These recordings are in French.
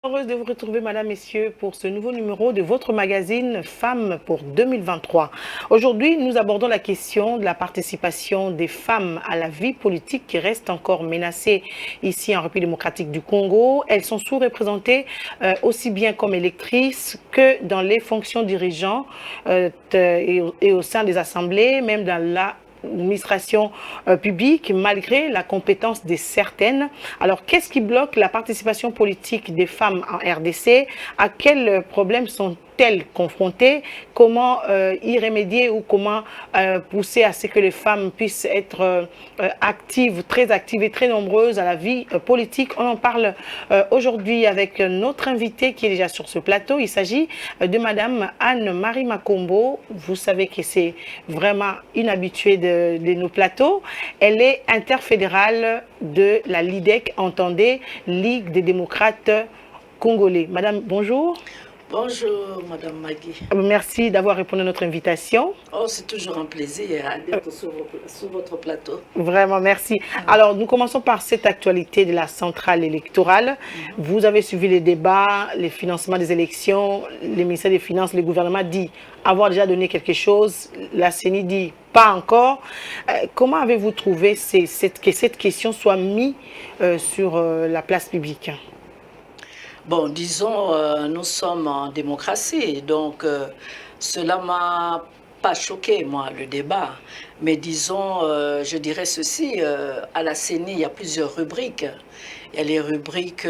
Heureuse de vous retrouver, Madame, Messieurs, pour ce nouveau numéro de votre magazine Femmes pour 2023. Aujourd'hui, nous abordons la question de la participation des femmes à la vie politique qui reste encore menacée ici en République démocratique du Congo. Elles sont sous-représentées aussi bien comme électrices que dans les fonctions dirigeantes et au sein des assemblées, même dans l'administration publique, malgré la compétence de certaines. Alors, qu'est-ce qui bloque la participation politique des femmes en RDC? À quels problèmes sont-elles confrontées? Comment y remédier ou comment pousser à ce que les femmes puissent être actives, très actives et très nombreuses à la vie politique? On en parle aujourd'hui avec notre invitée qui est déjà sur ce plateau. Il s'agit de Madame Anne-Marie Makombo. Vous savez que c'est vraiment une habituée de nos plateaux. Elle est interfédérale de la LIDEC, entendez, Ligue des démocrates congolais. Madame, bonjour. Bonjour, Madame Magui. Merci d'avoir répondu à notre invitation. Oh, c'est toujours un plaisir d'être sur votre plateau. Vraiment, merci. Alors, nous commençons par cette actualité de la centrale électorale. Vous avez suivi les débats, les financements des élections. Le ministère des Finances, le gouvernement dit avoir déjà donné quelque chose. La CENI dit pas encore. Comment avez-vous trouvé que cette question soit mise sur la place publique? Bon, disons, nous sommes en démocratie, donc cela m'a pas choqué, moi, le débat. Mais disons, je dirais ceci, à la CENI, il y a plusieurs rubriques. Il y a les rubriques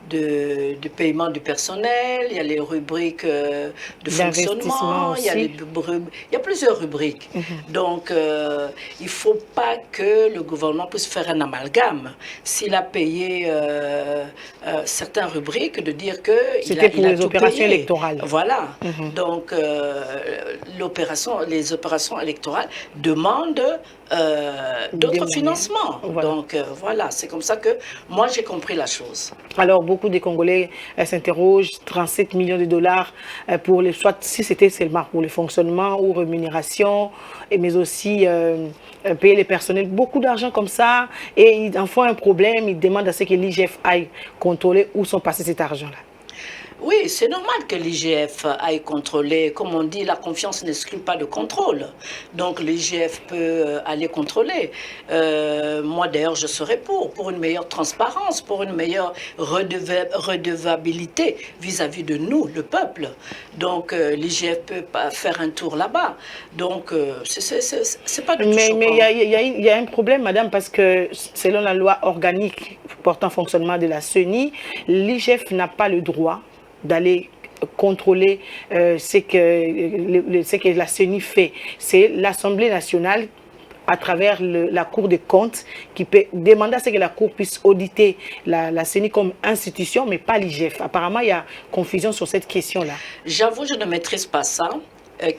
de paiement du personnel, il y a les rubriques de fonctionnement, il y a plusieurs rubriques. Donc, il ne faut pas que le gouvernement puisse faire un amalgame. S'il a payé certaines rubriques, de dire que c'était pour les opérations électorales. Voilà. Donc, les opérations électorales demandent d'autres financements. Voilà. Donc, voilà, c'est comme ça que moi, j'ai compris la chose. Alors, beaucoup de Congolais s'interrogent, 37 millions de dollars pour les, soit si c'était seulement pour le fonctionnement ou rémunération, mais aussi payer les personnels, beaucoup d'argent comme ça, et ils en font un problème, ils demandent à ce que l'IGF aille contrôler où sont passés cet argent-là. Oui, c'est normal que l'IGF aille contrôler. Comme on dit, la confiance n'exclut pas de contrôle. Donc l'IGF peut aller contrôler. Moi d'ailleurs, je serais pour une meilleure transparence, pour une meilleure redevabilité vis-à-vis de nous, le peuple. Donc l'IGF peut pas faire un tour là-bas. Donc c'est pas du tout choquant. Mais il y a un problème, madame, parce que selon la loi organique portant fonctionnement de la CENI, l'IGF n'a pas le droit d'aller contrôler ce que la CENI fait. C'est l'Assemblée nationale, à travers la Cour des comptes, qui peut demander à ce que la Cour puisse auditer la CENI comme institution, mais pas l'IGF. Apparemment, il y a confusion sur cette question-là. J'avoue, je ne maîtrise pas ça.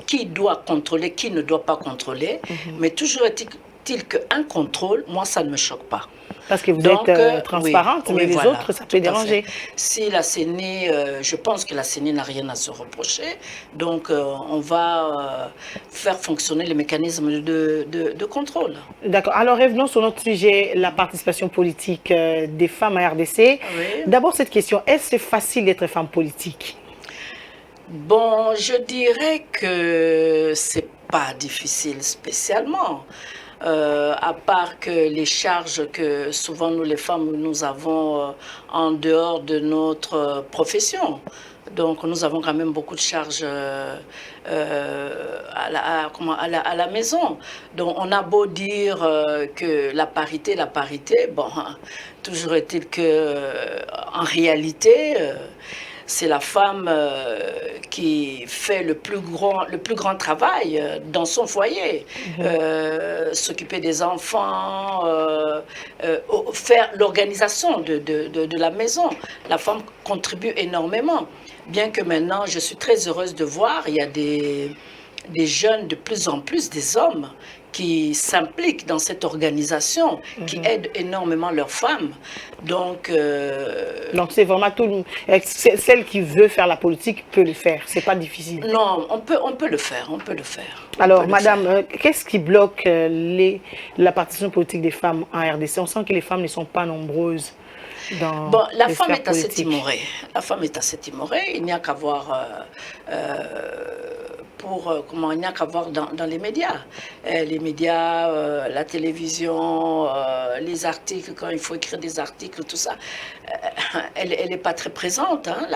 Qui doit contrôler, qui ne doit pas contrôler. Mais toujours est-il qu'un contrôle, moi, ça ne me choque pas. Parce que vous êtes transparente, mais les autres, ça peut déranger. Si la CENI, je pense que la CENI n'a rien à se reprocher, donc on va faire fonctionner les mécanismes de contrôle. D'accord. Alors revenons sur notre sujet, la participation politique des femmes à RDC. Oui. D'abord cette question, est-ce que c'est facile d'être femme politique? Bon, je dirais que c'est pas difficile spécialement. À part que les charges que souvent nous les femmes nous avons en dehors de notre profession. Donc nous avons quand même beaucoup de charges à la maison. Donc on a beau dire que la parité, bon, toujours est-il que en réalité c'est la femme qui fait le plus grand travail dans son foyer. S'occuper des enfants, faire l'organisation de la maison. La femme contribue énormément. Bien que maintenant, je suis très heureuse de voir, il y a des jeunes, de plus en plus, des hommes, qui s'impliquent dans cette organisation, qui aident énormément leurs femmes. Donc c'est vraiment celle qui veut faire la politique peut le faire, c'est pas difficile. Non, on peut le faire, on peut le faire. Alors, madame, qu'est-ce qui bloque la participation politique des femmes en RDC? On sent que les femmes ne sont pas nombreuses. Bon, la femme est assez timorée. La femme est assez timorée. Il n'y a qu'à voir comment il n'y a qu'à voir dans les médias. Les médias, la télévision, les articles, quand il faut écrire des articles, tout ça. Elle n'est pas très présente. Hein,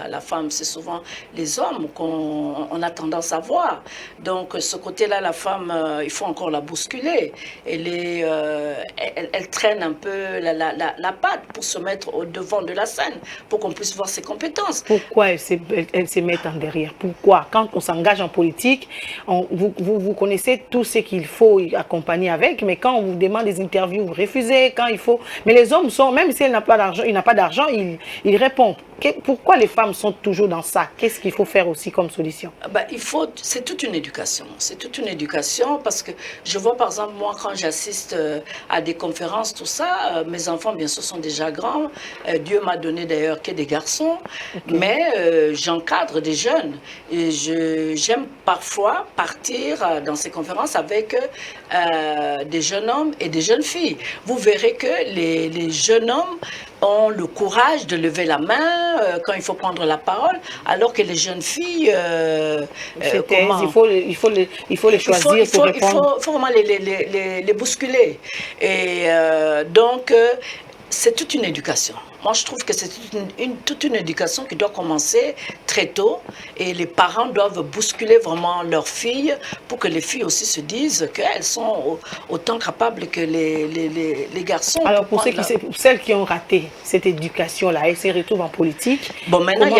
la femme, c'est souvent les hommes qu'on a tendance à voir. Donc, ce côté-là, la femme, il faut encore la bousculer. Elle traîne un peu la patte pour se mettre au devant de la scène, pour qu'on puisse voir ses compétences. Pourquoi elle se met en derrière? Pourquoi? Quand on s'engage en politique, vous connaissez tout ce qu'il faut accompagner avec, mais quand on vous demande des interviews, vous refusez. Quand il faut... Mais les hommes sont, même s'il n'a pas d'argent, ils répondent. Pourquoi les femmes sont toujours dans ça? Qu'est-ce qu'il faut faire aussi comme solution? C'est toute une éducation. C'est toute une éducation parce que je vois par exemple, moi, quand j'assiste à des conférences, tout ça, mes enfants, bien sûr, sont déjà grands. Dieu m'a donné d'ailleurs que des garçons, mais j'encadre des jeunes. Et j'aime parfois partir dans ces conférences avec des jeunes hommes et des jeunes filles. Vous verrez que les jeunes hommes ont le courage de lever la main quand il faut prendre la parole, alors que les jeunes filles... il faut les choisir pour répondre. Il faut vraiment les bousculer. Et donc, c'est toute une éducation. Moi, je trouve que c'est toute une éducation qui doit commencer très tôt et les parents doivent bousculer vraiment leurs filles pour que les filles aussi se disent qu'elles sont autant capables que les garçons. Alors, pour celles qui ont raté cette éducation-là, elles se retrouvent en politique. Bon, maintenant, il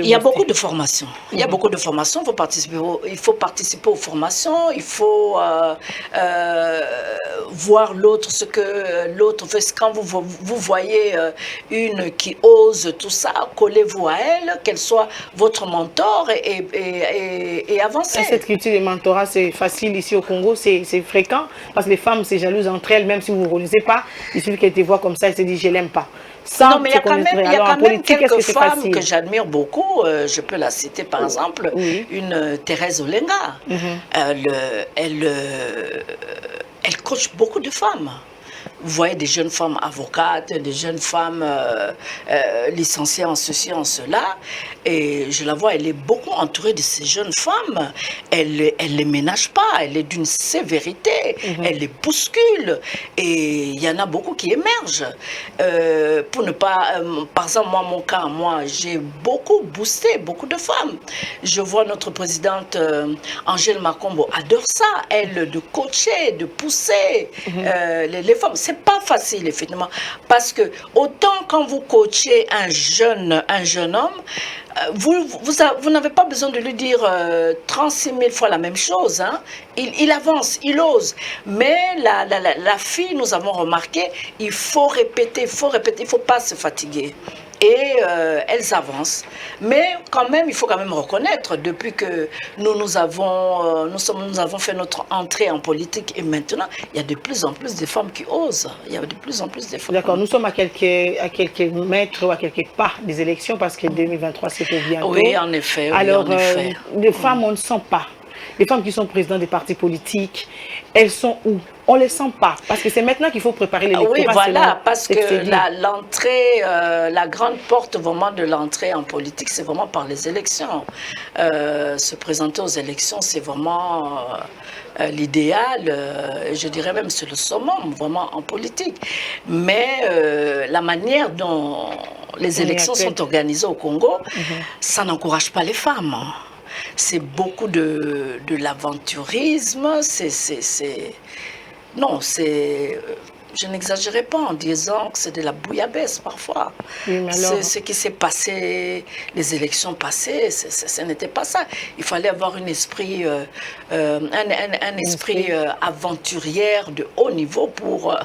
y a beaucoup de formations. Il y a beaucoup de formations. Il faut participer aux formations. Il faut voir l'autre, ce que l'autre fait. Quand vous voyez une qui ose tout ça, collez-vous à elle, qu'elle soit votre mentor et avancez. Cette culture de mentorat, c'est facile ici au Congo, c'est fréquent, parce que les femmes se jalousent entre elles, même si vous ne vous connaissez pas, il suffit qu'elles te voient comme ça et se disent je l'aime pas. Non, mais il y a quand même quelques femmes que j'admire beaucoup. Je peux la citer par exemple, une Thérèse Olenga. Elle coach beaucoup de femmes. Vous voyez des jeunes femmes avocates, des jeunes femmes licenciées en ceci, en cela. Et je la vois, elle est beaucoup entourée de ces jeunes femmes. Elle ne les ménage pas, elle est d'une sévérité, elle les bouscule. Et il y en a beaucoup qui émergent. Pour ne pas... par exemple, mon cas, j'ai beaucoup boosté beaucoup de femmes. Je vois notre présidente Angèle Makombo adore ça. Elle, de coacher, de pousser les femmes. C'est pas facile, effectivement, parce que autant quand vous coachez un jeune homme, vous n'avez pas besoin de lui dire 36 000 fois la même chose. Hein. Il avance, il ose. Mais la fille, nous avons remarqué, il faut répéter, il ne faut pas se fatiguer. Et elles avancent. Mais quand même, il faut quand même reconnaître, depuis que nous avons fait notre entrée en politique et maintenant, il y a de plus en plus de femmes qui osent. Il y a de plus en plus de femmes. D'accord, nous sommes à quelques mètres ou à quelques pas des élections parce que 2023, c'est pour bientôt. Oui, en effet. Alors, les femmes, on ne sent pas. Les femmes qui sont présidentes des partis politiques, elles sont où? On ne les sent pas, parce que c'est maintenant qu'il faut préparer l'électorat. Oui, voilà, parce que l'entrée, la grande porte vraiment de l'entrée en politique, c'est vraiment par les élections. Se présenter aux élections, c'est vraiment l'idéal, je dirais même c'est le summum, vraiment en politique. Mais la manière dont les élections sont organisées au Congo, ça n'encourage pas les femmes. C'est beaucoup de l'aventurisme, non, c'est je n'exagérais pas en disant que c'est de la bouillabaisse parfois. Oui, mais alors... Ce qui s'est passé, les élections passées, ce n'était pas ça. Il fallait avoir un esprit aventurière de haut niveau pour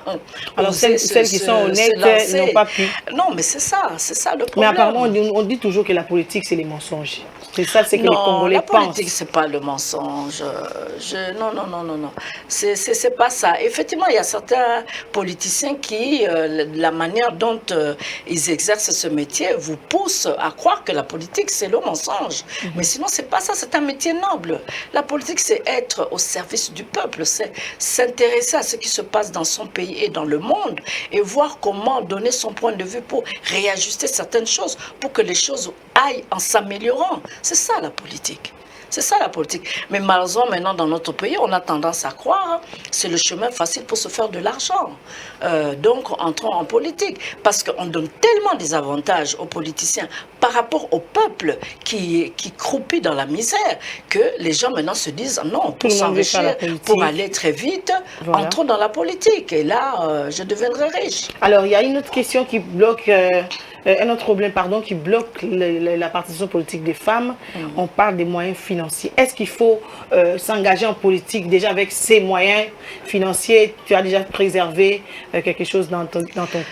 alors celles qui sont honnêtes n'ont pas pu. Non, mais c'est ça le problème. Mais apparemment, on dit toujours que la politique, c'est les mensonges. C'est ça, c'est que les Congolais pensent. Non, la politique, c'est pas le mensonge. Non. C'est pas ça. Effectivement, il y a certains politiciens qui, la manière dont ils exercent ce métier, vous pousse à croire que la politique, c'est le mensonge. Mais sinon, c'est pas ça. C'est un métier noble. La politique, c'est être au service du peuple. C'est s'intéresser à ce qui se passe dans son pays et dans le monde et voir comment donner son point de vue pour réajuster certaines choses, pour que les choses aillent en s'améliorant. C'est ça la politique. C'est ça la politique. Mais malheureusement, maintenant, dans notre pays, on a tendance à croire que c'est le chemin facile pour se faire de l'argent. Donc, entrons en politique. Parce qu'on donne tellement des avantages aux politiciens par rapport au peuple qui croupit dans la misère que les gens maintenant se disent non, pour s'enrichir, pour aller très vite, voilà. Entrons dans la politique. Et là, je deviendrai riche. Alors, il y a une autre question qui bloque... un autre problème, pardon, qui bloque la participation politique des femmes. On parle des moyens financiers. Est-ce qu'il faut s'engager en politique déjà avec ces moyens financiers? Tu as déjà préservé quelque chose dans ton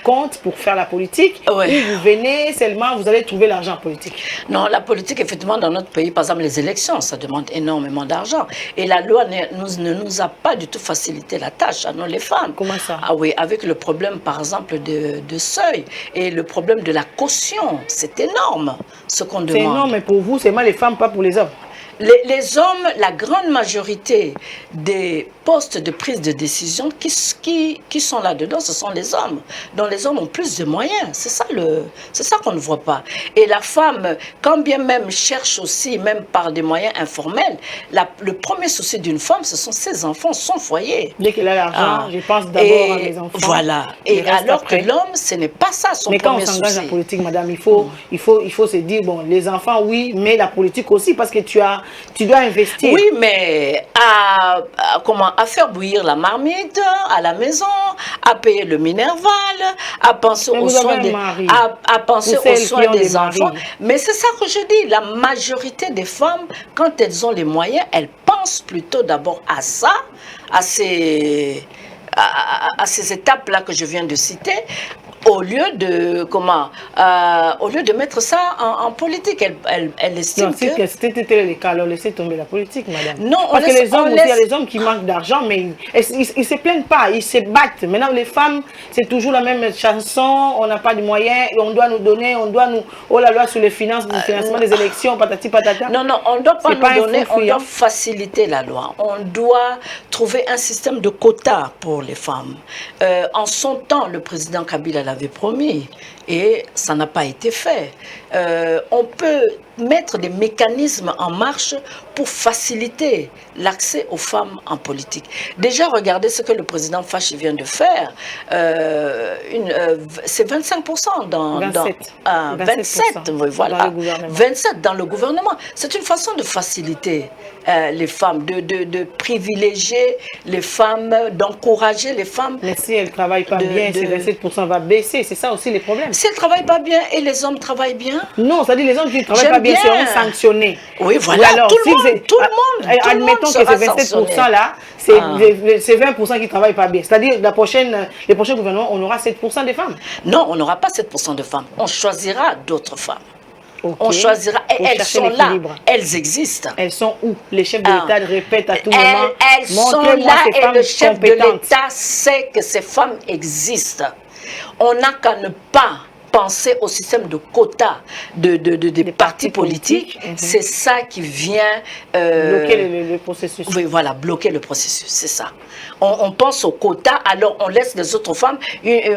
compte pour faire la politique? Ouais. Ou vous venez seulement, vous allez trouver l'argent en politique? Non, la politique, effectivement, dans notre pays, par exemple, les élections, ça demande énormément d'argent. Et la loi ne nous a pas du tout facilité la tâche à nous, les femmes. Comment ça? Ah oui, avec le problème, par exemple, de seuil et le problème de la caution. C'est énorme ce qu'on demande. C'est énorme, mais pour vous, c'est mal les femmes, pas pour les hommes. Les hommes, la grande majorité des postes de prise de décision qui sont là-dedans, ce sont les hommes. Donc les hommes ont plus de moyens. C'est ça qu'on ne voit pas. Et la femme, quand bien même cherche aussi, même par des moyens informels, le premier souci d'une femme, ce sont ses enfants, son foyer. Dès qu'elle a l'argent, je pense d'abord à mes enfants. Voilà. Et alors que l'homme, ce n'est pas ça son premier souci. Mais quand on s'engage en politique, madame, il faut se dire, bon, les enfants, oui, mais la politique aussi, parce que tu dois investir. Oui, mais à faire bouillir la marmite à la maison, à payer le Minerval, à penser aux soins des enfants. Mais c'est ça que je dis, la majorité des femmes, quand elles ont les moyens, elles pensent plutôt d'abord à ça, à ces étapes-là que je viens de citer, au lieu de mettre ça en politique. Elle estime que... C'était le cas, alors laissez tomber la politique, madame. Non, parce que les hommes aussi, il y a des hommes qui manquent d'argent, mais ils se plaignent pas, ils se battent. Maintenant, les femmes, c'est toujours la même chanson, on n'a pas de moyens, et on doit nous donner, oh la loi sur les finances, le financement des élections, patati patata. Non, on ne doit pas nous donner, on doit faciliter la loi. On doit trouver un système de quotas pour les femmes. En son temps, le président Kabila l'avait promis et ça n'a pas été fait. On peut mettre des mécanismes en marche pour faciliter l'accès aux femmes en politique. Déjà, regardez ce que le président Fachi vient de faire. C'est 25% dans 27, voilà. Dans le gouvernement. 27 dans le gouvernement. C'est une façon de faciliter les femmes, de privilégier les femmes, d'encourager les femmes. Mais si elles ne travaillent pas bien, ces 27% va baisser. C'est ça aussi les problèmes. Si elles ne travaillent pas bien et les hommes travaillent bien? Non, c'est-à-dire les hommes qui ne travaillent pas bien seront sanctionnés. Oui, voilà, alors, tout le monde. Admettons que ces 27%-là, c'est 20% qui ne travaillent pas bien. C'est-à-dire le prochain gouvernement, on aura 7% des femmes. Non, on n'aura pas 7% de femmes. On choisira d'autres femmes. Okay. On choisira, et elles sont là, elles existent. Elles sont où? Les chefs de l'État répètent à tout moment. Elles sont là et le chef de l'État sait que ces femmes existent. On n'a qu'à ne pas penser au système de quotas des partis politiques. C'est ça qui vient bloquer le processus. Oui, voilà, bloquer le processus, c'est ça. On pense aux quotas, alors on laisse les autres femmes,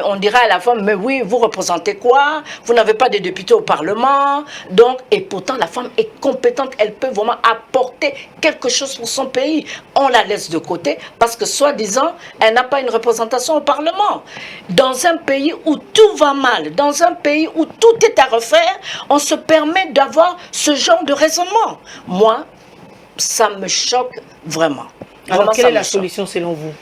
on dira à la femme, mais oui, vous représentez quoi? Vous n'avez pas de députés au Parlement. Donc, et pourtant, la femme est compétente, elle peut vraiment apporter quelque chose pour son pays. On la laisse de côté parce que, soi-disant, elle n'a pas une représentation au Parlement. Dans un pays où tout va mal, dans un pays où tout est à refaire, on se permet d'avoir ce genre de raisonnement. Moi, ça me choque vraiment. Alors, quelle est la solution selon vous?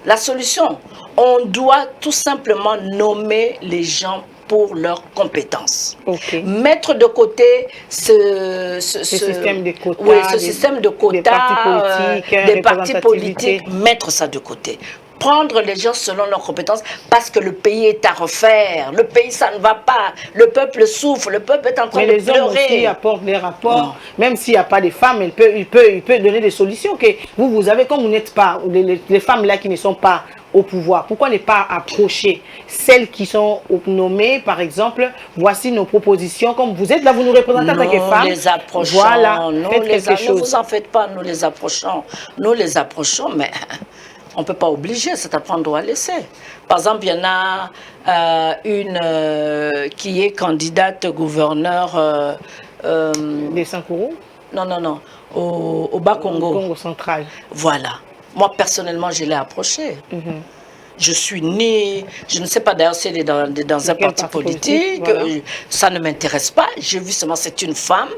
La solution, on doit tout simplement nommer les gens pour leurs compétences. Ok. Mettre de côté ce système de quotas, oui, ce système de quotas, des partis politiques, mettre ça de côté. Prendre les gens selon leurs compétences parce que le pays est à refaire. Le pays, ça ne va pas. Le peuple souffre. Le peuple est en train de pleurer. Mais les hommes aussi apportent des rapports. Même s'il n'y a pas de femmes, il peut donner des solutions. Que vous avez, comme vous n'êtes pas, les femmes là qui ne sont pas au pouvoir, pourquoi ne pas approcher celles qui sont nommées, par exemple, voici nos propositions, comme vous êtes là, vous nous représentez en tant que femmes. Nous les approchons, voilà, faites quelque chose. Ne vous en faites pas, nous les approchons, mais on ne peut pas obliger, c'est à prendre ou à laisser. Par exemple, il y en a une qui est candidate gouverneur... Des Sankourou? Non, au Bas-Congo. Au Congo central. Voilà. Moi, personnellement, je l'ai approché. Je suis née, je ne sais pas d'ailleurs si elle est dans un parti politique, voilà. Ça ne m'intéresse pas. J'ai vu seulement, c'est une femme,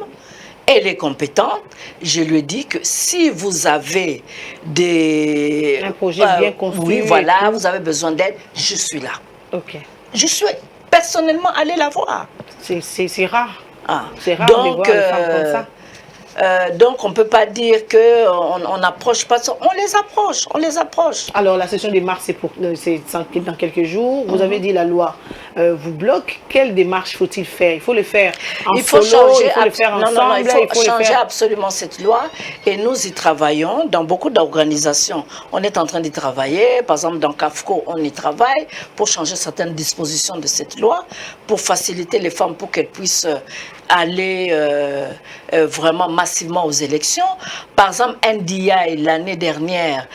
elle est compétente. Je lui ai dit que si vous avez un projet bien construit, oui, voilà, vous avez besoin d'aide, je suis là. Ok. Je suis personnellement allée la voir. C'est rare. Ah. C'est rare de voir une femme comme ça. Donc on ne peut pas dire qu'on n'approche pas ça. On les approche. Alors la session des mars, c'est dans quelques jours. Vous avez dit la loi vous bloque. Quelle démarche faut-il faire? Il faut le faire en solo, il faut le faire ensemble. Il faut changer absolument cette loi. Et nous y travaillons dans beaucoup d'organisations. On est en train d'y travailler. Par exemple, dans CAFCO, on y travaille pour changer certaines dispositions de cette loi, pour faciliter les femmes pour qu'elles puissent aller vraiment massivement aux élections. Par exemple, NDI, l'année dernière,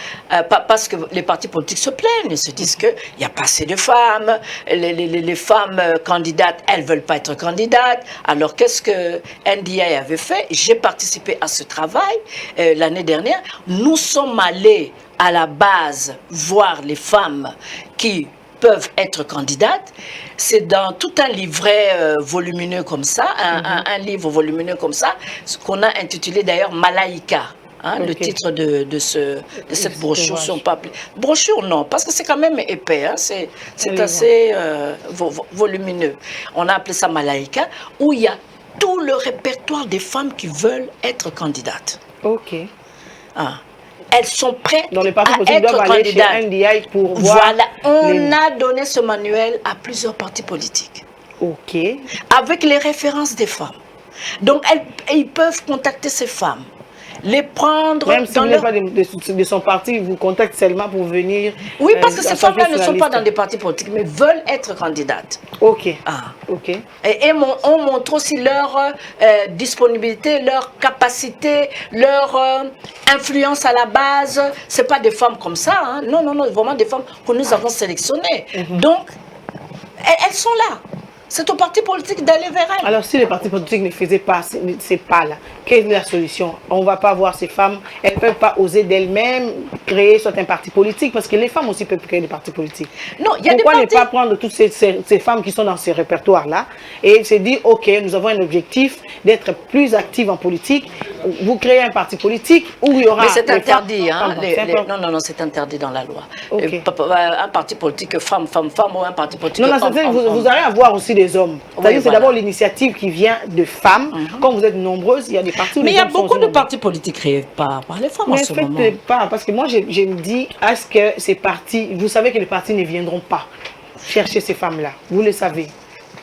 parce que les partis politiques se plaignent, ils se disent qu'il n'y a pas assez de femmes, les femmes candidates, elles ne veulent pas être candidates. Alors, qu'est-ce que NDI avait fait? J'ai participé à ce travail l'année dernière. Nous sommes allés à la base voir les femmes qui peuvent être candidates. C'est dans tout un livret volumineux comme ça, un livre volumineux comme ça, ce qu'on a intitulé d'ailleurs Malaïka. Hein, le titre de cette brochure, si on peut appeler. Brochure, non, parce que c'est quand même épais, hein, c'est assez volumineux. On a appelé ça Malaïka, où il y a tout le répertoire des femmes qui veulent être candidates. Ok. Ah. Elles sont prêtes dans les partis à être candidates. NDI pour voir voilà, on a donné ce manuel à plusieurs partis politiques. Ok. Avec les références des femmes. Donc, ils peuvent contacter ces femmes, les prendre même si vous n'êtes pas de son parti, vous contactez seulement pour venir. Oui, parce que ces femmes-là ne sont pas dans des partis politiques, mais veulent être candidates. Ok. Ah. Ok. Et on montre aussi leur disponibilité, leur capacité, leur influence à la base. C'est pas des femmes comme ça, hein. Non, vraiment des femmes que nous avons sélectionnées. Donc, elles sont là. C'est au parti politique d'aller vers elles. Alors, si les partis politiques ne faisaient pas ces pas-là, quelle est la solution? On ne va pas voir ces femmes, elles ne peuvent pas oser d'elles-mêmes créer soit un parti politique, parce que les femmes aussi peuvent créer des partis politiques. Non, il y a pourquoi des partis... ne pas prendre toutes ces femmes qui sont dans ces répertoires-là et se dire, ok, nous avons un objectif d'être plus actifs en politique, vous créez un parti politique où il y aura... Mais c'est interdit, hein, non, c'est interdit dans la loi. Okay. Un parti politique femme, ou un parti politique vous allez avoir aussi des hommes. C'est-à-dire c'est d'abord l'initiative qui vient de femmes. Quand vous êtes nombreuses, il y a des partis où mais il y a beaucoup de partis politiques créés par les femmes en ce moment. Mais faites pas, parce que moi je me dis, est-ce que ces partis, vous savez que les partis ne viendront pas chercher ces femmes-là, vous le savez.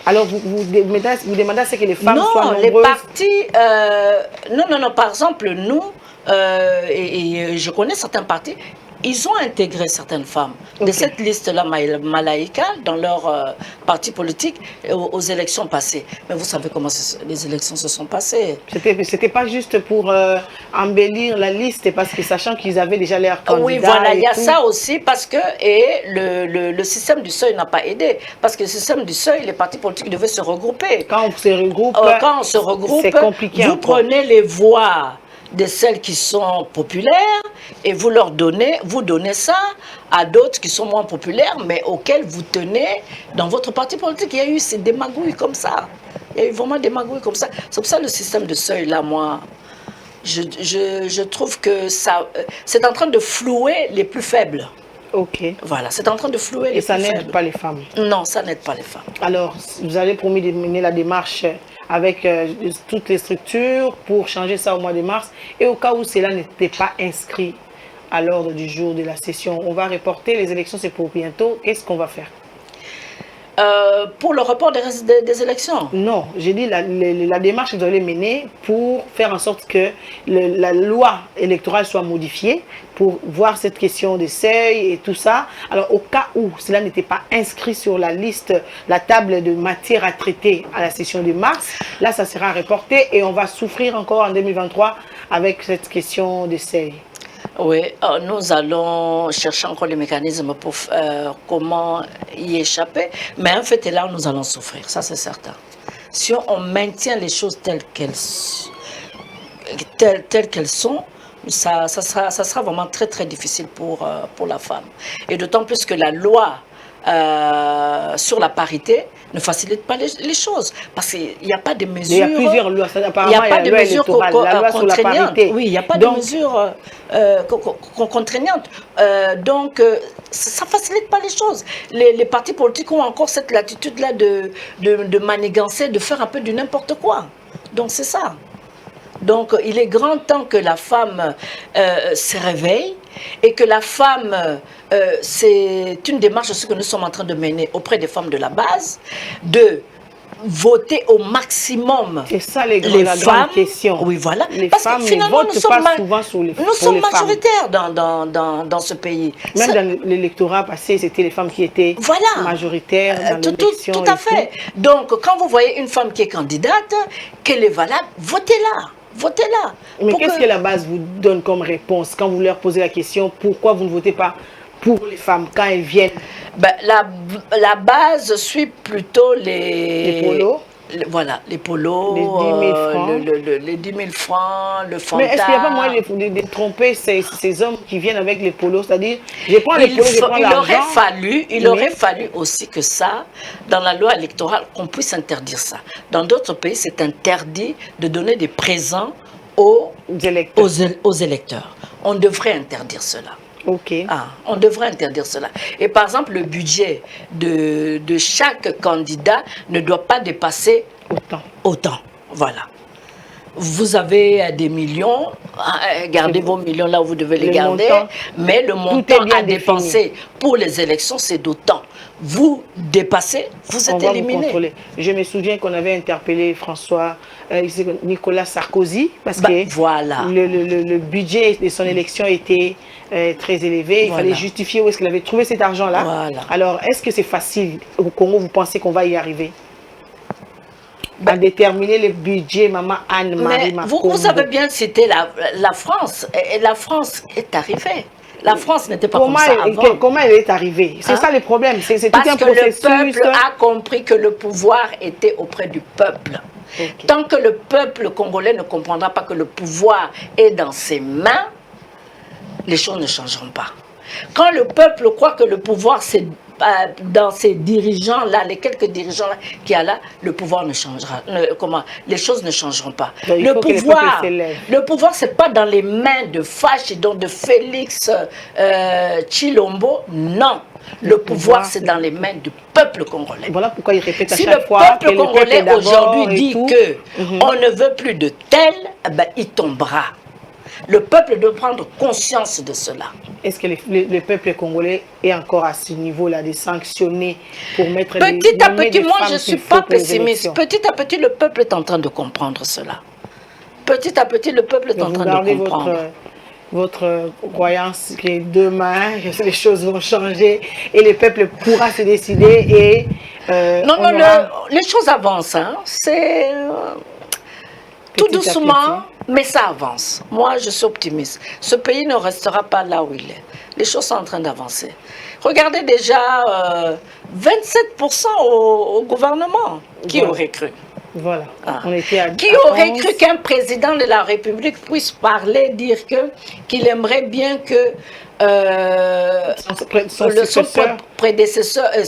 Alors vous demandez à ce que les femmes soient nombreuses. Non, les partis, non, par exemple, nous, et je connais certains partis, ils ont intégré certaines femmes de cette liste-là, Malaïka, dans leur parti politique aux élections passées. Mais vous savez comment les élections se sont passées. C'était pas juste pour embellir la liste, parce que sachant qu'ils avaient déjà l'air candidats. Oui, voilà, il y a ça aussi, parce que le système du seuil n'a pas aidé. Parce que le système du seuil, les partis politiques devaient se regrouper. Quand on se regroupe, c'est compliqué. Vous prenez les voix de celles qui sont populaires et vous donnez ça à d'autres qui sont moins populaires mais auxquels vous tenez dans votre parti politique. Il y a eu ces démagouilles comme ça. Il y a eu vraiment des magouilles comme ça. C'est pour ça le système de seuil là, moi, je trouve que ça, c'est en train de flouer les plus faibles. Ok. Voilà, c'est en train de flouer les Et ça plus n'aide faibles. pas les femmes. Non, ça n'aide pas les femmes. Alors, vous avez promis de mener la démarche avec toutes les structures pour changer ça au mois de mars. Et au cas où cela n'était pas inscrit à l'ordre du jour de la session, on va reporter. Les élections, c'est pour bientôt. Qu'est-ce qu'on va faire? Pour le report des élections? Non, j'ai dit la démarche que vous allez mener pour faire en sorte que la loi électorale soit modifiée pour voir cette question des seuils et tout ça. Alors, au cas où cela n'était pas inscrit sur la liste, la table de matières à traiter à la session de mars, là, ça sera reporté et on va souffrir encore en 2023 avec cette question des seuils. Oui, nous allons chercher encore les mécanismes pour comment y échapper. Mais en fait, là, nous allons souffrir, ça c'est certain. Si on maintient les choses telles qu'elles sont, ça sera vraiment très très difficile pour la femme. Et d'autant plus que la loi sur la parité ne facilite pas les choses. Parce qu'il n'y a pas de mesures... Il y a plusieurs lois. Il n'y a pas de mesures contraignantes. Oui, il n'y a pas de mesures contraignantes. Donc, ça ne facilite pas les choses. Les partis politiques ont encore cette latitude-là de manigancer, de faire un peu du n'importe quoi. Donc, c'est ça. Donc, il est grand temps que la femme se réveille et que la femme, c'est une démarche aussi que nous sommes en train de mener auprès des femmes de la base, de voter au maximum. C'est ça la grande question. Oui, voilà. Les parce femmes que finalement, ne votent pas souvent sur les femmes. Nous sommes majoritaires dans ce pays. Même dans l'électorat passé, c'était les femmes qui étaient majoritaires dans l'élection. Tout à fait. Donc, quand vous voyez une femme qui est candidate, qu'elle est valable, votez-la. Votez-la. Mais qu'est-ce que la base vous donne comme réponse quand vous leur posez la question pourquoi vous ne votez pas pour les femmes quand elles viennent? Ben, la base suit plutôt les polos. Voilà, les polos, les 10 000 francs, les 10 000 francs, le fanta. Mais est-ce qu'il n'y a pas moyen de tromper ces hommes qui viennent avec les polos? C'est-à-dire, je prends les polos, je prends l'argent. Il aurait fallu aussi que ça, dans la loi électorale, qu'on puisse interdire ça. Dans d'autres pays, c'est interdit de donner des présents aux électeurs. On devrait interdire cela. Okay. On devrait interdire cela. Et par exemple, le budget de chaque candidat ne doit pas dépasser autant. Voilà. Vous avez des millions, gardez vos millions là où vous devez les garder, mais le montant à dépenser pour les élections, c'est d'autant. Vous dépassez, vous êtes éliminé. Je me souviens qu'on avait interpellé Nicolas Sarkozy parce que le budget de son élection était très élevé. Il fallait justifier où est-ce qu'il avait trouvé cet argent-là. Alors, est-ce que c'est facile au Congo? Vous pensez qu'on va y arriver? À déterminer le budget, Maman Anne-Marie Makombo. Vous avez bien cité la France. Et la France est arrivée. La France n'était pas comme ça avant. Comment elle est arrivée? C'est ça le problème. C'est tout un processus. Parce que le peuple a compris que le pouvoir était auprès du peuple. Tant que le peuple congolais ne comprendra pas que le pouvoir est dans ses mains, les choses ne changeront pas. Quand le peuple croit que le pouvoir c'est dans ces dirigeants-là, les quelques dirigeants-là qu'il y a là, le pouvoir ne changera. Les choses ne changeront pas. Donc, le pouvoir, c'est pas dans les mains de Fache et donc de Félix Tshilombo. Non. Le pouvoir, c'est dans les mains du peuple congolais. Voilà pourquoi il répète à chaque fois que le peuple congolais aujourd'hui dit que on ne veut plus de tel, il tombera. Le peuple doit prendre conscience de cela. Est-ce que le peuple congolais est encore à ce niveau-là de sanctionner pour mettre petit à petit, moi je ne suis pas pessimiste. Petit à petit, le peuple est en train de comprendre cela. Petit à petit, le peuple est en train de comprendre. Votre croyance que demain, les choses vont changer et le peuple pourra se décider et... les choses avancent. Hein. C'est... tout doucement, mais ça avance. Moi, je suis optimiste. Ce pays ne restera pas là où il est. Les choses sont en train d'avancer. Regardez déjà 27% au gouvernement. Qui aurait cru? Voilà. Ah. On était Qui aurait cru qu'un président de la République puisse parler, dire qu'il aimerait bien que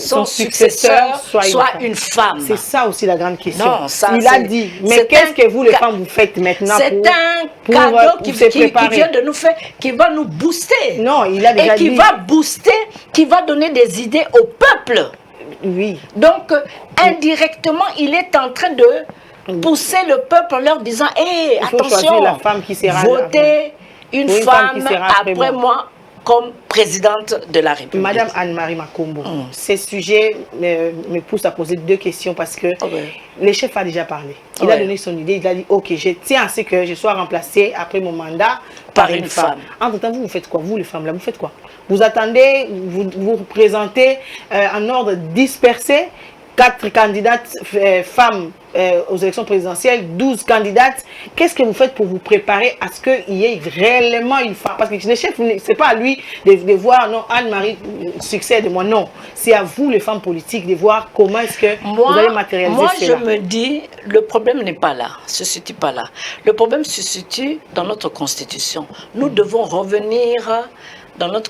son successeur soit une femme. C'est ça aussi la grande question. Non, ça, il a dit, mais qu'est-ce que vous les femmes vous faites maintenant? C'est un cadeau qui vient de nous faire, qui va nous booster. Non, il a déjà dit. Et qui va booster, qui va donner des idées au peuple. Oui. Donc, indirectement, il est en train de pousser le peuple en leur disant, hé, attention, la femme qui sera votez une femme après moi comme présidente de la République. Madame Anne-Marie Makombo, ce sujet me pousse à poser deux questions parce que le chef a déjà parlé. Il a donné son idée, il a dit, ok, je tiens à ce que je sois remplacée après mon mandat par une femme. Entre-temps, vous faites quoi? Vous, les femmes, là, vous faites quoi? Vous attendez, vous représentez en ordre dispersé 4 candidates femmes aux élections présidentielles, 12 candidates. Qu'est-ce que vous faites pour vous préparer à ce qu'il y ait réellement une femme? Parce que le chef, c'est pas à lui de voir, non, Anne-Marie succède moi, non. C'est à vous, les femmes politiques, de voir comment est-ce que vous allez matérialiser cela. Moi, je me dis, le problème n'est pas là, se situe pas là. Le problème se situe dans notre Constitution. Nous devons revenir dans notre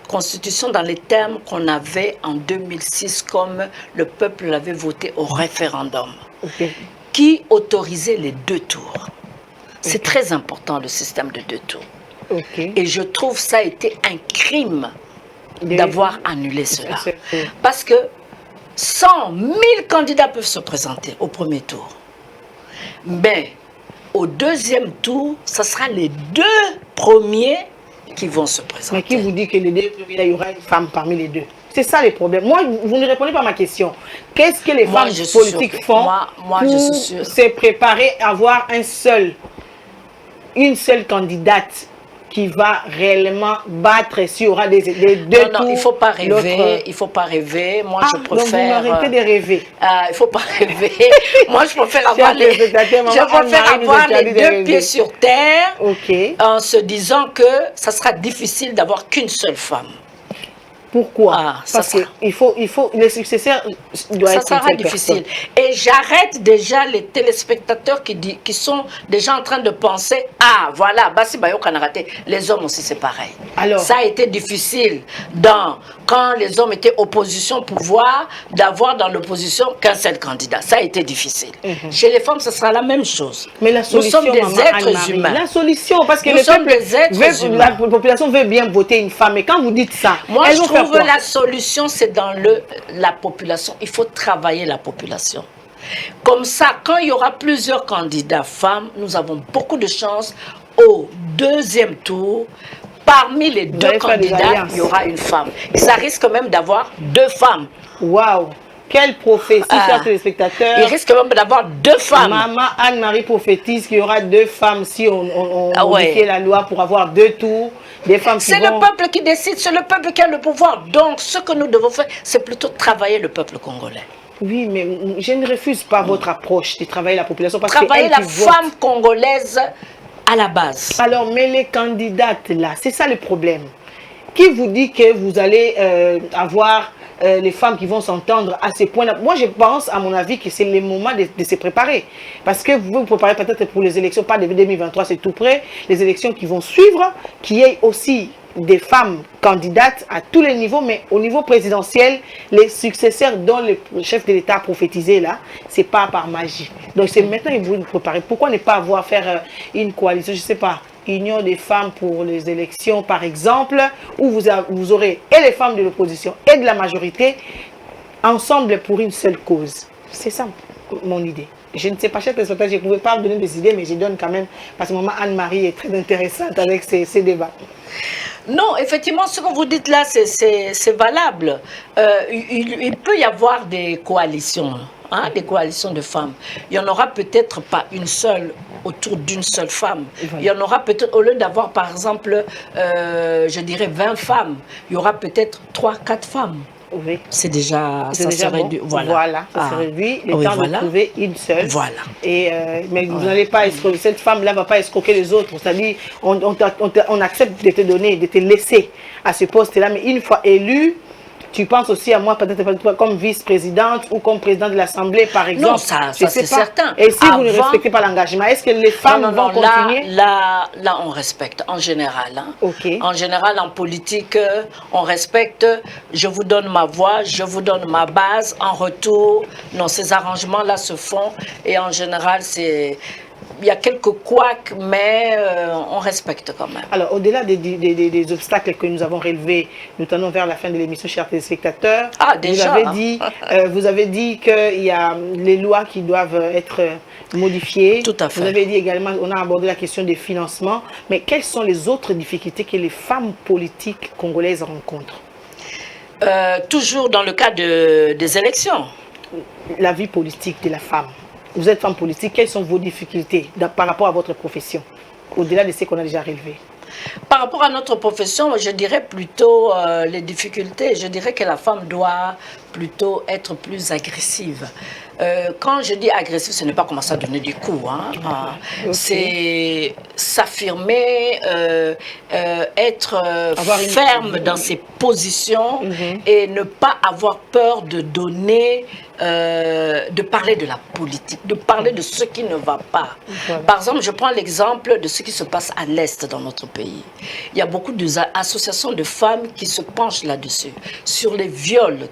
constitution, dans les termes qu'on avait en 2006, comme le peuple l'avait voté au référendum, qui autorisait les 2 tours. C'est très important, le système de 2 tours. Et je trouve ça a été un crime d'avoir annulé cela. Parce que 100 000 candidats peuvent se présenter au premier tour. Mais au deuxième tour, ce sera les 2 premiers qui vont se présenter. Mais qui vous dit que les 2 premiers, il y aura une femme parmi les 2? C'est ça les problèmes. Moi, vous ne répondez pas à ma question. Qu'est-ce que les femmes politiques font pour se préparer à avoir une seule candidate qui va réellement battre s'il y aura des 2 tours? Non, il ne faut pas rêver. Il ne faut pas rêver. Moi, je préfère... Donc vous m'arrêtez de rêver. Il ne faut pas rêver. Moi, je préfère avoir les 2 pieds sur terre en se disant que ça sera difficile d'avoir qu'une seule femme. Pourquoi? Parce que les successeurs doivent être ça sera difficile. Et j'arrête déjà les téléspectateurs qui sont déjà en train de penser, ah voilà, Bassi Bayo Kanarate, les hommes aussi c'est pareil. Alors, ça a été difficile quand les hommes étaient opposition au pouvoir, d'avoir dans l'opposition qu'un seul candidat. Ça a été difficile. Chez les femmes, ce sera la même chose. Mais la solution, nous sommes des êtres humains. La solution, parce que la population veut bien voter une femme. Et quand vous dites ça, moi je trouve que la solution, c'est dans la population. Il faut travailler la population. Comme ça, quand il y aura plusieurs candidats femmes, nous avons beaucoup de chances au deuxième tour. Parmi les 2 candidats, il y aura une femme. Et ça risque même d'avoir 2 femmes. Waouh! Quelle prophétie, chers téléspectateurs. Il risque même d'avoir 2 femmes. Maman Anne-Marie prophétise qu'il y aura 2 femmes si on modifie la loi pour avoir 2 tours. C'est le peuple qui décide, c'est le peuple qui a le pouvoir. Donc, ce que nous devons faire, c'est plutôt travailler le peuple congolais. Oui, mais je ne refuse pas votre approche de travailler la population. Travailler la femme congolaise à la base. Alors, mais les candidates là, c'est ça le problème. Qui vous dit que vous allez avoir les femmes qui vont s'entendre à ces points-là? Moi, je pense, à mon avis, que c'est le moment de se préparer. Parce que vous vous préparez peut-être pour les élections, pas de 2023, c'est tout près. Les élections qui vont suivre, qu'il y ait aussi des femmes candidates à tous les niveaux, mais au niveau présidentiel, les successeurs dont le chef de l'État a prophétisé là, c'est pas par magie. Donc c'est maintenant que vous vous préparez. Pourquoi ne pas faire une coalition, je sais pas, Union des femmes pour les élections par exemple, où vous aurez et les femmes de l'opposition et de la majorité ensemble pour une seule cause. C'est ça mon idée. Je ne sais pas, chef téléspectateur, je ne pouvais pas vous donner des idées, mais je donne quand même, parce que maman Anne-Marie est très intéressante avec ces débats. Non, effectivement, ce que vous dites là, c'est valable. Il peut y avoir des coalitions, des coalitions de femmes. Il n'y en aura peut-être pas une seule autour d'une seule femme. Voilà. Il y en aura peut-être, au lieu d'avoir par exemple, je dirais 20 femmes, il y aura peut-être 3-4 femmes. Oui. C'est déjà, ça déjà serait bon. Voilà, ça serait réduit, le temps de trouver une seule. Voilà. Et, mais vous n'allez pas escroquer, cette femme-là ne va pas escroquer les autres. C'est-à-dire, on accepte de te donner, de te laisser à ce poste-là, mais une fois élu, tu penses aussi à moi, peut-être comme vice-présidente ou comme présidente de l'Assemblée, par exemple. Non, ça c'est certain. Et si vous ne respectez pas l'engagement, est-ce que les femmes vont continuer? Là, on respecte, en général. Hein. Okay. En général, en politique, on respecte. Je vous donne ma voix, je vous donne ma base. En retour, non, ces arrangements-là se font. Et en général, il y a quelques couacs, mais on respecte quand même. Alors, au-delà des obstacles que nous avons relevés, nous tendons vers la fin de l'émission, chers téléspectateurs. Ah, déjà. Vous avez dit qu'il y a les lois qui doivent être modifiées. Tout à fait. Vous avez dit également, on a abordé la question des financements. Mais quelles sont les autres difficultés que les femmes politiques congolaises rencontrent? Toujours dans le cas des élections. La vie politique de la femme. Vous êtes femme politique, quelles sont vos difficultés par rapport à votre profession, au-delà de ce qu'on a déjà relevé? Par rapport à notre profession, je dirais plutôt les difficultés. Je dirais que la femme doit plutôt être plus agressive. Quand je dis agressive, ce n'est pas commencer à donner des coups. Hein. Okay. C'est s'affirmer, être ferme dans ses positions et ne pas avoir peur de donner, de parler de la politique, de parler de ce qui ne va pas. Voilà. Par exemple, je prends l'exemple de ce qui se passe à l'Est dans notre pays. Il y a beaucoup d'associations de femmes qui se penchent là-dessus, sur les viols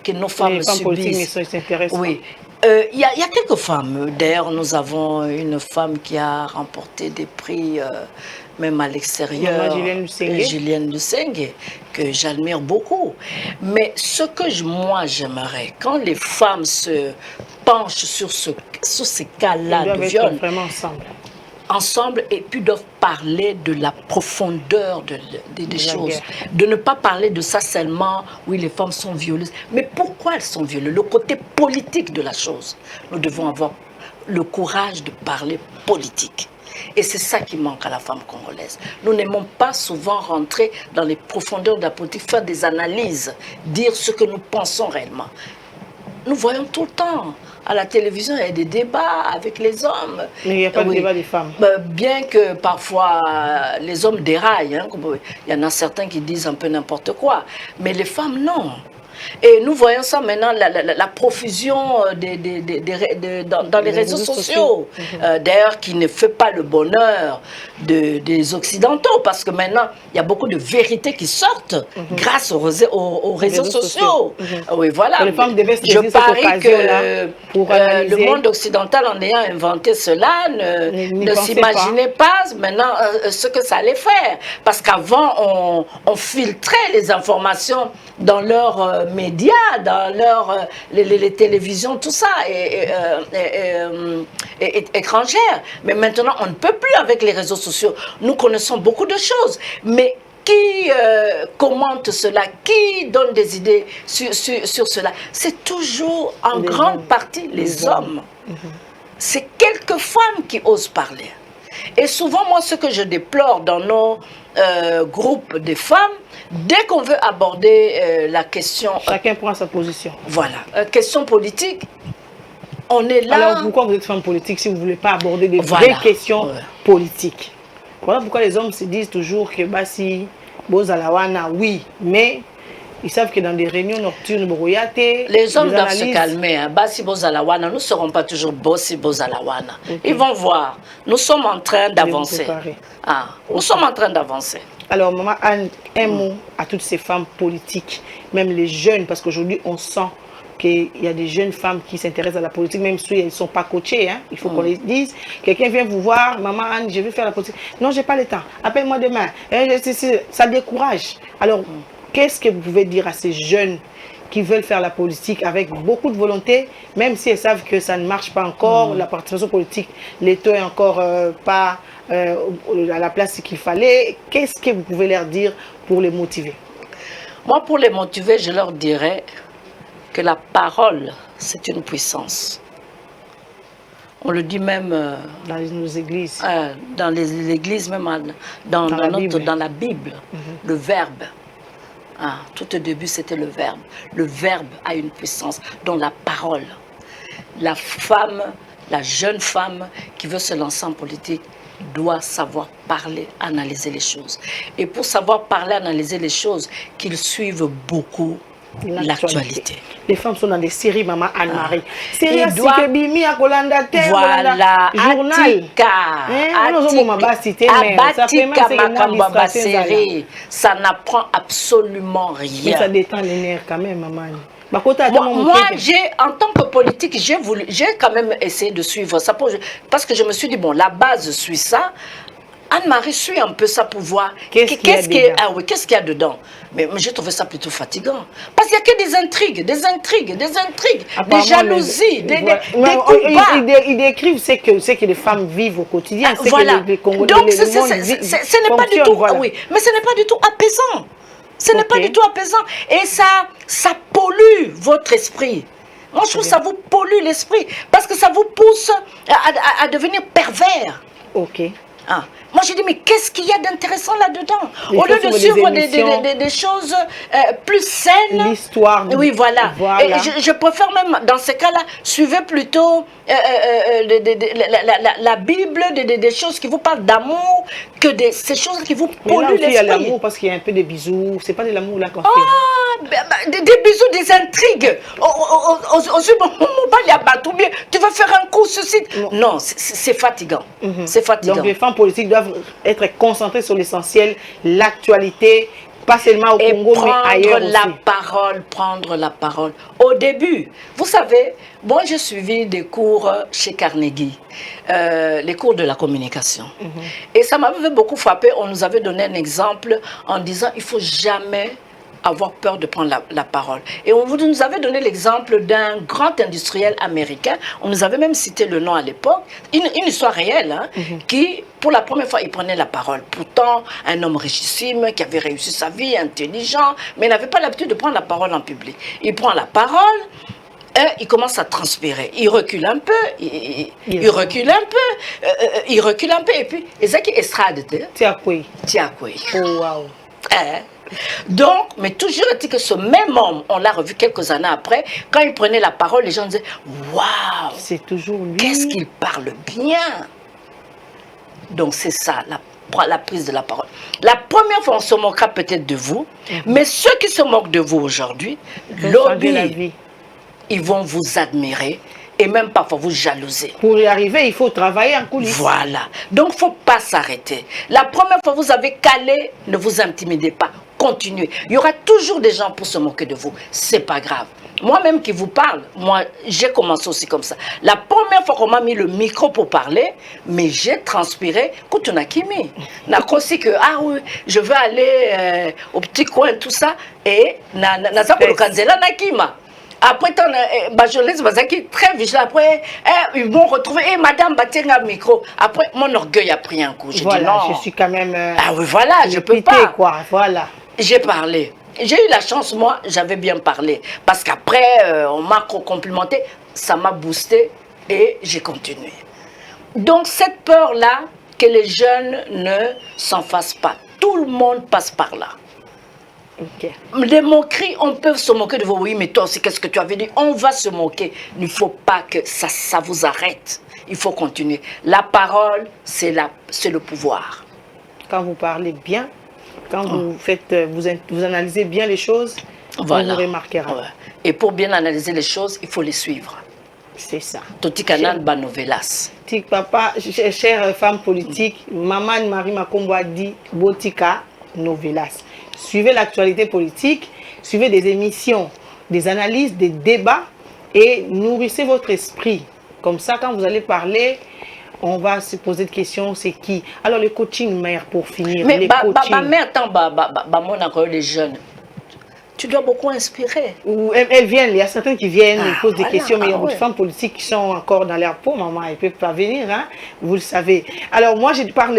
que nos femmes subissent. Oui. Il y a quelques femmes. D'ailleurs, nous avons une femme qui a remporté des prix, même à l'extérieur, Julienne Lusengue, que j'admire beaucoup. Mais ce que moi j'aimerais, quand les femmes se penchent sur ces cas-là de viol, vraiment ensemble et puis doivent parler de la profondeur des choses. De ne pas parler de ça seulement, oui, les femmes sont violées. Mais pourquoi elles sont violées? Le côté politique de la chose. Nous devons avoir le courage de parler politique. Et c'est ça qui manque à la femme congolaise. Nous n'aimons pas souvent rentrer dans les profondeurs de la politique, faire des analyses, dire ce que nous pensons réellement. Nous voyons tout le temps. À la télévision, il y a des débats avec les hommes. Mais il n'y a pas de débat des femmes. Bien que parfois les hommes déraillent. Hein, il y en a certains qui disent un peu n'importe quoi. Mais les femmes, non. Et nous voyons ça maintenant, la profusion dans les réseaux sociaux. D'ailleurs, qui ne fait pas le bonheur des Occidentaux. Parce que maintenant, il y a beaucoup de vérités qui sortent grâce aux réseaux sociaux. Oui, voilà. Les femmes devaient se Je parie que le monde occidental, en ayant inventé cela, ne s'imaginait pas maintenant ce que ça allait faire. Parce qu'avant, on filtrait les informations dans leurs médias, dans leurs les télévisions, tout ça, étrangères. Mais maintenant, on ne peut plus avec les réseaux sociaux. Nous connaissons beaucoup de choses, mais qui commente cela, qui donne des idées sur cela? C'est toujours en grande partie les hommes. C'est quelques femmes qui osent parler. Et souvent, moi, ce que je déplore dans nos groupes de femmes, dès qu'on veut aborder la question... Chacun prend sa position. Voilà. Question politique, on est là... Alors, pourquoi vous êtes femme politique si vous ne voulez pas aborder des vraies questions politiques? Voilà pourquoi les hommes se disent toujours que si Bozalawana, oui, mais ils savent que dans des réunions nocturnes, les hommes doivent se calmer. Hein. Basi Bozalawana, nous ne serons pas toujours Bossi Bozalawana. Ils vont voir. Nous sommes en train d'avancer. Nous sommes en train d'avancer. Alors, Maman Anne, un mot à toutes ces femmes politiques, même les jeunes, parce qu'aujourd'hui, on sent qu'il y a des jeunes femmes qui s'intéressent à la politique, même si elles ne sont pas coachées, hein, il faut qu'on les dise. Quelqu'un vient vous voir, Maman Anne, je veux faire la politique. Non, je n'ai pas le temps. Appelle-moi demain. Ça décourage. Alors, qu'est-ce que vous pouvez dire à ces jeunes qui veulent faire la politique avec beaucoup de volonté, même si elles savent que ça ne marche pas encore, la participation politique, l'État n'est encore pas à la place qu'il fallait. Qu'est-ce que vous pouvez leur dire pour les motiver? Moi, pour les motiver, je leur dirais que la parole, c'est une puissance. On le dit même dans nos églises. Dans les églises, même dans la Bible, le verbe. Tout au début, c'était le verbe. Le verbe a une puissance, dont la parole. La femme, la jeune femme qui veut se lancer en politique doit savoir parler, analyser les choses. Et pour savoir parler, analyser les choses, qu'ils suivent beaucoup l'actualité. Les femmes sont dans des séries, maman Anne-Marie. Série Il doit... Bimi, à Kolanda, Voilà, journal. Ça n'apprend absolument rien. Mais ça détend les nerfs quand même, maman. Moi, en tant que politique, j'ai quand même essayé de suivre ça parce que je me suis dit, bon, la base suit ça. Anne-Marie suit un peu ça pour voir qu'est-ce qu'il y a dedans. Mais j'ai trouvé ça plutôt fatigant. Parce qu'il n'y a que des intrigues, des jalousies, des combats. Ils décrivent ce que les femmes vivent au quotidien. Voilà. Donc, ce n'est pas du tout, oui, mais ce n'est pas du tout apaisant. Ce n'est pas du tout apaisant. Et ça pollue votre esprit. Moi, je trouve que ça vous pollue l'esprit. Parce que ça vous pousse à devenir pervers. Ok. Ah. Moi, je dis, mais qu'est-ce qu'il y a d'intéressant là-dedans? Au lieu de suivre des choses plus saines. L'histoire. Oui, voilà. Et je préfère même, dans ces cas-là, suivez plutôt la Bible, des choses qui vous parlent d'amour, que ces choses qui vous polluent l'esprit. Il y a l'amour parce qu'il y a un peu de bisous. C'est pas de l'amour là qu'on fait. Des bisous, des intrigues. Tu vas faire un coup, ceci. Non, c'est fatigant. C'est fatigant. Donc les femmes politiques doivent être concentrées sur l'essentiel, l'actualité, pas seulement au Congo, mais ailleurs aussi. Prendre la parole. Au début, vous savez, moi j'ai suivi des cours chez Carnegie, les cours de la communication. Et ça m'avait beaucoup frappé. On nous avait donné un exemple en disant il ne faut jamais avoir peur de prendre la parole. Et on nous avait donné l'exemple d'un grand industriel américain, on nous avait même cité le nom à l'époque, une histoire réelle, hein, qui, pour la première fois, il prenait la parole. Pourtant, un homme richissime, qui avait réussi sa vie, intelligent, mais il n'avait pas l'habitude de prendre la parole en public. Il prend la parole, et il commence à transpirer. Il recule un peu, il recule un peu, il recule un peu, et puis, Ezaki Estrade, Tiens quoi. Oh, wow. Donc, mais toujours est-il que ce même homme, on l'a revu quelques années après, quand il prenait la parole, les gens disaient « Waouh, c'est toujours lui. Qu'est-ce qu'il parle bien !» Donc, c'est ça, la prise de la parole. La première fois, on se moquera peut-être de vous, mais ceux qui se moquent de vous aujourd'hui, lobby, ils vont vous admirer et même parfois vous jalouser. Pour y arriver, il faut travailler en coulisses. Voilà. Donc, il ne faut pas s'arrêter. La première fois, vous avez calé, ne vous intimidez pas. Continuez. Il y aura toujours des gens pour se moquer de vous. C'est pas grave. Moi-même qui vous parle, moi, j'ai commencé aussi comme ça. La première fois qu'on m'a mis le micro pour parler, mais j'ai transpiré. Koutounakimi. N'a aussi que, ah oui, je veux aller au petit coin, tout ça. Et, après, je suis très vigilant. Après, ils vont retrouver, madame, battez un micro. Après, mon orgueil a pris un coup. J'ai dit non. Je suis quand même. Ah oui, voilà, je peux pas. Quoi, voilà. J'ai parlé. J'ai eu la chance, moi, j'avais bien parlé. Parce qu'après, on m'a complimenté, ça m'a boosté et j'ai continué. Donc, cette peur-là, que les jeunes ne s'en fassent pas. Tout le monde passe par là. Okay. Les moqueries, on peut se moquer de vous. Oui, mais toi aussi, qu'est-ce que tu avais dit? On va se moquer. Il ne faut pas que ça vous arrête. Il faut continuer. La parole, c'est le pouvoir. Quand vous parlez bien, quand vous analysez bien les choses, voilà. On vous remarquera. Ouais. Et pour bien analyser les choses, il faut les suivre. C'est ça. Toti Canal Banovelas. Tic papa, chère femme politique, maman Marie Makombo a dit Botika Novelas. Suivez l'actualité politique, suivez des émissions, des analyses, des débats et nourrissez votre esprit. Comme ça, quand vous allez parler, on va se poser des questions, c'est qui? Alors, le coaching, mère, pour finir. Mais mère, attends, les jeunes. Tu dois beaucoup inspirer. Elles viennent, il y a certains qui viennent, ils posent des questions, mais il y a des femmes politiques qui sont encore dans leur peau, maman, elles ne peuvent pas venir, hein, vous le savez. Alors moi,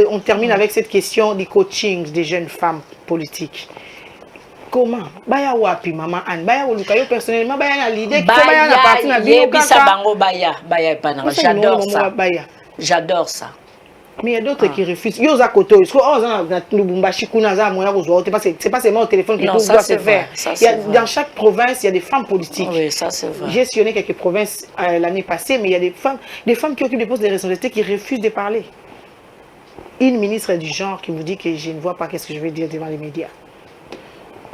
on termine avec cette question du coaching des jeunes femmes politiques. Comment? Baya wapi, maman Anne? Baya wolukayo personnellement, baya na l'idée, baya na parti na bio kaka. J'adore ça. J'adore ça. Mais il y a d'autres qui refusent. Yo za koto, c'est pas seulement au téléphone que tout doit se faire. Dans chaque province, il y a des femmes politiques. Oui, ça c'est vrai. J'ai sillonné quelques provinces l'année passée, mais il y a des femmes qui occupent des postes de responsabilité qui refusent de parler. Une ministre du genre qui vous dit que je ne vois pas qu'est-ce que je vais dire devant les médias.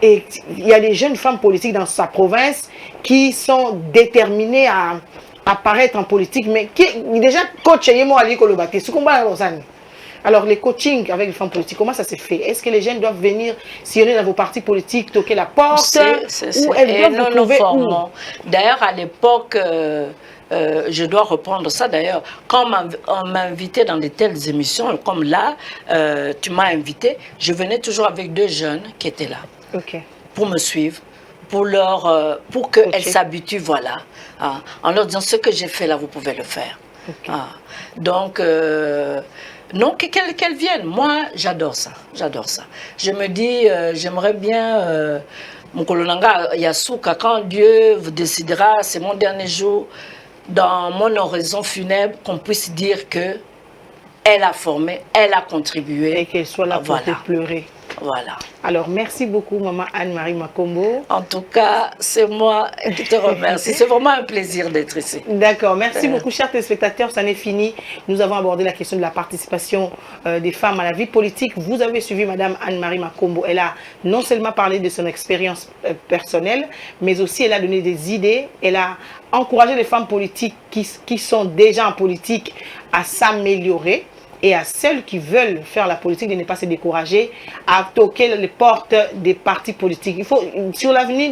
Et il y a des jeunes femmes politiques dans sa province qui sont déterminées à apparaître en politique, mais qui déjà coach alors les coachings avec les femmes politiques, comment ça se fait? Est-ce que les jeunes doivent venir sillonner dans vos partis politiques, toquer la porte, ou elles doivent vous trouver où? D'ailleurs, à l'époque, je dois reprendre ça d'ailleurs, quand on m'invitait dans de telles émissions, comme là, tu m'as invité, je venais toujours avec 2 jeunes qui étaient là, pour me suivre, pour qu'elles s'habituent, voilà, en leur disant ce que j'ai fait là, vous pouvez le faire. Donc, non, qu'elles viennent. Moi, j'adore ça. J'adore ça. Je me dis, j'aimerais bien, mon colonanga Yasuka, quand Dieu vous décidera, c'est mon dernier jour, dans mon oraison funèbre, qu'on puisse dire que elle a formé, elle a contribué. Et qu'elle soit là pour te pleurer. Voilà. Alors, merci beaucoup, Maman Anne-Marie Makombo. En tout cas, c'est moi qui te remercie. C'est vraiment un plaisir d'être ici. D'accord. Merci beaucoup, chers téléspectateurs. Ça n'est fini. Nous avons abordé la question de la participation des femmes à la vie politique. Vous avez suivi Madame Anne-Marie Makombo. Elle a non seulement parlé de son expérience personnelle, mais aussi elle a donné des idées. Elle a encouragé les femmes politiques qui sont déjà en politique à s'améliorer. Et à celles qui veulent faire la politique de ne pas se décourager, à toquer les portes des partis politiques. Il faut, sur l'avenir,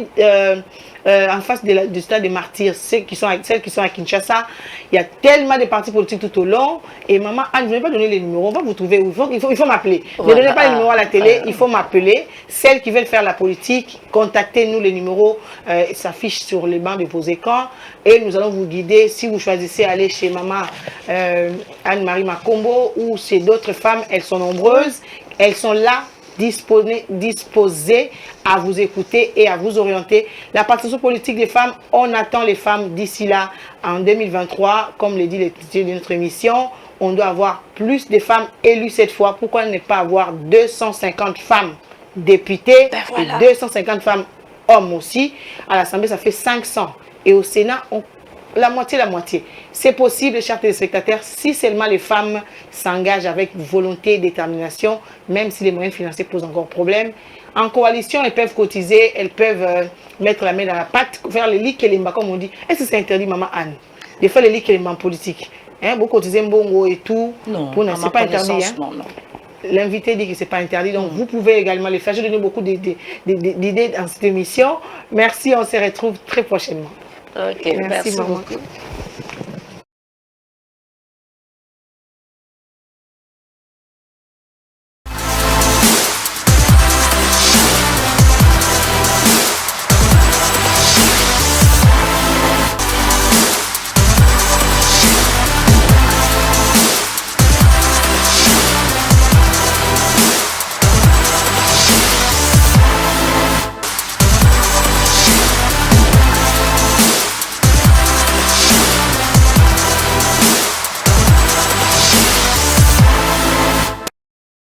en face du stade des martyrs, celles qui sont à Kinshasa, il y a tellement de partis politiques tout au long. Et maman Anne, je ne vais pas donner les numéros, on va vous trouver où. Il faut m'appeler. Ne donnez pas les numéros à la télé, il faut m'appeler. Celles qui veulent faire la politique, contactez-nous, les numéros s'affichent sur les bancs de vos écrans. Et nous allons vous guider si vous choisissez aller chez maman Anne-Marie Makombo ou chez d'autres femmes. Elles sont nombreuses, elles sont là, disposées à vous écouter et à vous orienter. La participation politique des femmes, on attend les femmes d'ici là, en 2023, comme le dit le titre de notre émission, on doit avoir plus de femmes élues cette fois. Pourquoi ne pas avoir 250 femmes députées et 250 femmes hommes aussi? À l'Assemblée, ça fait 500. Et au Sénat, la moitié. C'est possible, chers téléspectateurs, si seulement les femmes s'engagent avec volonté et détermination, même si les moyens financiers posent encore problème. En coalition, elles peuvent cotiser, elles peuvent mettre la main dans la pâte, faire les lits et les mbas, comme on dit. Est-ce que c'est interdit, maman Anne, de faire les lits et les mbas politiques? Beaucoup cotiser mbongo et tout. Non, c'est pas interdit. Non. L'invité dit que ce n'est pas interdit, donc vous pouvez également le faire. J'ai donné beaucoup d'idées dans cette émission. Merci, on se retrouve très prochainement. Ok, merci beaucoup.